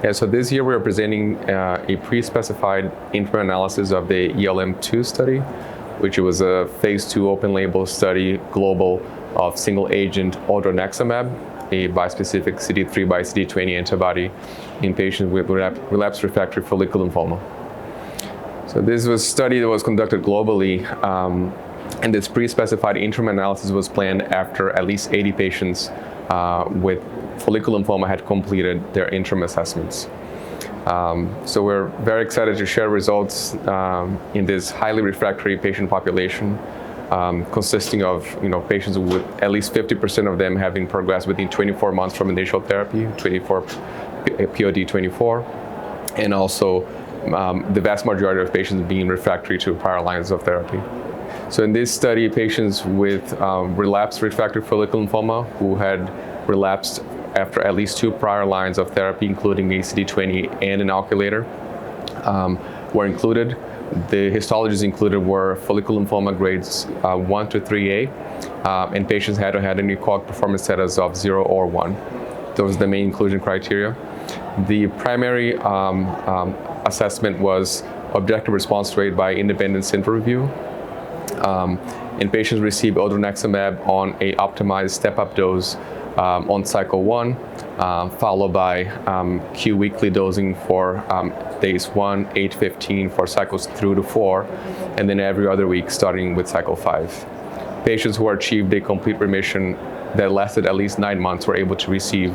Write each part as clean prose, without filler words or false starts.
Yeah, so this year we are presenting a pre-specified interim analysis of the ELM-2 study, which was a Phase II open-label study, global, of single-agent Odronextamab, a bispecific CD3 by CD20 antibody in patients with relapsed refractory follicular lymphoma. So this was a study that was conducted globally, and this pre-specified interim analysis was planned after at least 80 patients with follicular lymphoma had completed their interim assessments. So we're very excited to share results in this highly refractory patient population, consisting of patients with at least 50% of them having progressed within 24 months from initial therapy, POD 24, and also the vast majority of patients being refractory to prior lines of therapy. So in this study, patients with relapsed refractory follicular lymphoma who had relapsed after at least 2 prior lines of therapy, including a CD20 and an alkylator, were included. The histologies included were follicular lymphoma grades 1 to 3A, and patients had to have an ECOG performance status of 0 or 1. Those are the main inclusion criteria. The primary assessment was objective response rate by independent central review. And patients received Odronextamab on a optimized step-up dose on cycle 1, followed by Q weekly dosing for days 1, 8, 15 for cycles 3 to 4, and then every other week starting with cycle 5. Patients who achieved a complete remission that lasted at least 9 months were able to receive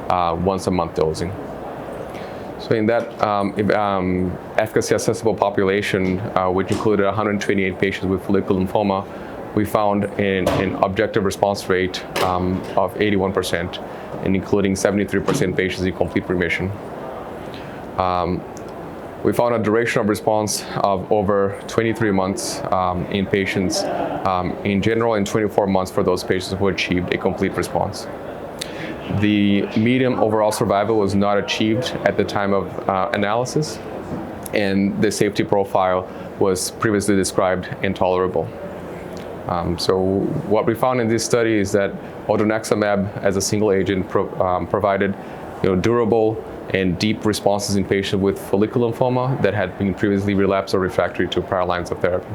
once a month dosing. So in that efficacy accessible population, which included 128 patients with follicular lymphoma, we found an objective response rate of 81%, and including 73% patients in complete remission. We found a duration of response of over 23 months in patients in general, and 24 months for those patients who achieved a complete response. The median overall survival was not achieved at the time of analysis, and the safety profile was previously described intolerable. So what we found in this study is that Odronextamab as a single agent provided durable and deep responses in patients with follicular lymphoma that had been previously relapsed or refractory to prior lines of therapy.